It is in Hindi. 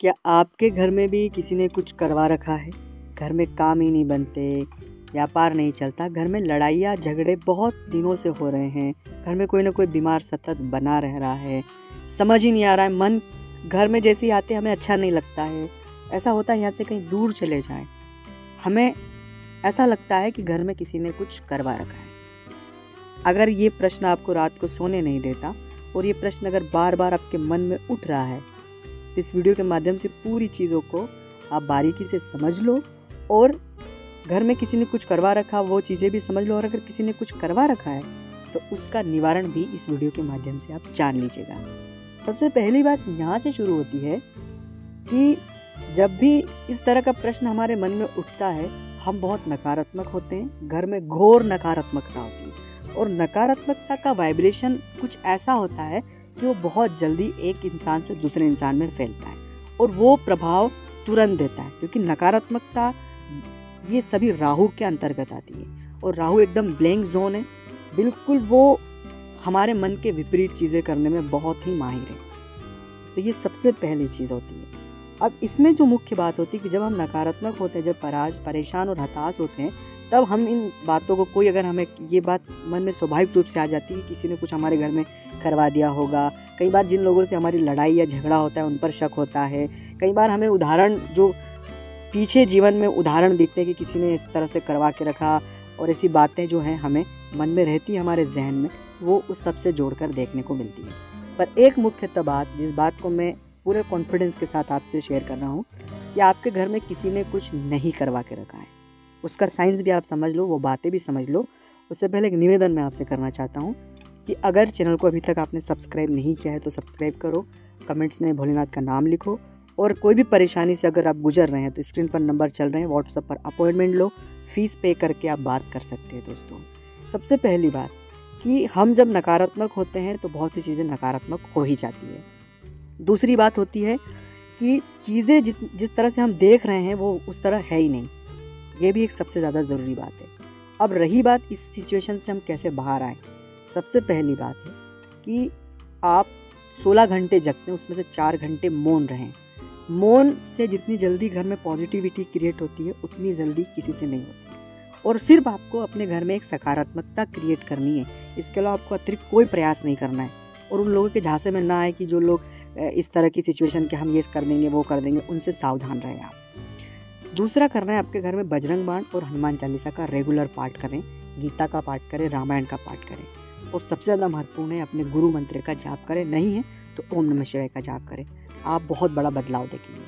क्या आपके घर में भी किसी ने कुछ करवा रखा है? घर में काम ही नहीं बनते, व्यापार नहीं चलता, घर में लड़ाइयाँ झगड़े बहुत दिनों से हो रहे हैं, घर में कोई ना कोई बीमार सतत बना रह रहा है, समझ ही नहीं आ रहा है, मन घर में जैसे ही आते हमें अच्छा नहीं लगता है, ऐसा होता है यहाँ से कहीं दूर चले जाएं। हमें ऐसा लगता है कि घर में किसी ने कुछ करवा रखा है। अगर ये प्रश्न आपको रात को सोने नहीं देता और ये प्रश्न अगर बार बार आपके मन में उठ रहा है, तो इस वीडियो के माध्यम से पूरी चीज़ों को आप बारीकी से समझ लो और घर में किसी ने कुछ करवा रखा वो चीज़ें भी समझ लो, और अगर किसी ने कुछ करवा रखा है तो उसका निवारण भी इस वीडियो के माध्यम से आप जान लीजिएगा। सबसे पहली बात यहाँ से शुरू होती है कि जब भी इस तरह का प्रश्न हमारे मन में उठता है, हम बहुत नकारात्मक होते हैं, घर में घोर नकारात्मकता होती है और नकारात्मकता का वाइब्रेशन कुछ ऐसा होता है कि वो बहुत जल्दी एक इंसान से दूसरे इंसान में फैलता है और वो प्रभाव तुरंत देता है, क्योंकि नकारात्मकता ये सभी राहु के अंतर्गत आती है और राहु एकदम ब्लैंक जोन है, बिल्कुल वो हमारे मन के विपरीत चीज़ें करने में बहुत ही माहिर है। तो ये सबसे पहली चीज़ होती है। अब इसमें जो मुख्य बात होती है कि जब हम नकारात्मक होते हैं, जब परेशान और हताश होते हैं, तब हम इन बातों को कोई अगर हमें ये बात मन में स्वाभाविक रूप से आ जाती है कि किसी ने कुछ हमारे घर में करवा दिया होगा। कई बार जिन लोगों से हमारी लड़ाई या झगड़ा होता है उन पर शक होता है। कई बार हमें उदाहरण जो पीछे जीवन में उदाहरण दिखते हैं कि किसी ने इस तरह से करवा के रखा, और ऐसी बातें जो हैं हमें मन में रहती है, हमारे जहन में, वो उस सब से जोड़कर देखने को मिलती है। पर एक मुख्यतः बात, जिस बात को मैं पूरे कॉन्फिडेंस के साथ आपसे शेयर कर रहा हूँ कि आपके घर में किसी ने कुछ नहीं करवा के रखा है, उसका साइंस भी आप समझ लो, वो बातें भी समझ लो। उससे पहले एक निवेदन मैं आपसे करना चाहता हूँ कि अगर चैनल को अभी तक आपने सब्सक्राइब नहीं किया है तो सब्सक्राइब करो, कमेंट्स में भोलेनाथ का नाम लिखो, और कोई भी परेशानी से अगर आप गुजर रहे हैं तो स्क्रीन पर नंबर चल रहे हैं, व्हाट्सएप पर अपॉइंटमेंट लो, फीस पे करके आप बात कर सकते हैं। दोस्तों, सबसे पहली बात कि हम जब नकारात्मक होते हैं तो बहुत सी चीज़ें नकारात्मक हो ही जाती है। दूसरी बात होती है कि चीज़ें जिस तरह से हम देख रहे हैं वो उस तरह है ही नहीं, ये भी एक सबसे ज़्यादा ज़रूरी बात है। अब रही बात इस सिचुएशन से हम कैसे बाहर आए, सबसे पहली बात है कि आप 16 घंटे जगते हैं, उसमें से 4 घंटे मौन रहें। मौन से जितनी जल्दी घर में पॉजिटिविटी क्रिएट होती है उतनी जल्दी किसी से नहीं होती, और सिर्फ आपको अपने घर में एक सकारात्मकता क्रिएट करनी है। इसके अलावा आपको अतिरिक्त कोई प्रयास नहीं करना है, और उन लोगों के झांसे में ना आए कि जो लोग इस तरह की सिचुएशन के हम ये कर देंगे वो कर देंगे, उनसे सावधान रहें आप। दूसरा करना है, आपके घर में बजरंग बाण और हनुमान चालीसा का रेगुलर पाठ करें, गीता का पाठ करें, रामायण का पाठ करें, और सबसे ज़्यादा महत्वपूर्ण है अपने गुरु मंत्र का जाप करें, नहीं है तो ओम नमः शिवाय का जाप करें। आप बहुत बड़ा बदलाव देखेंगे।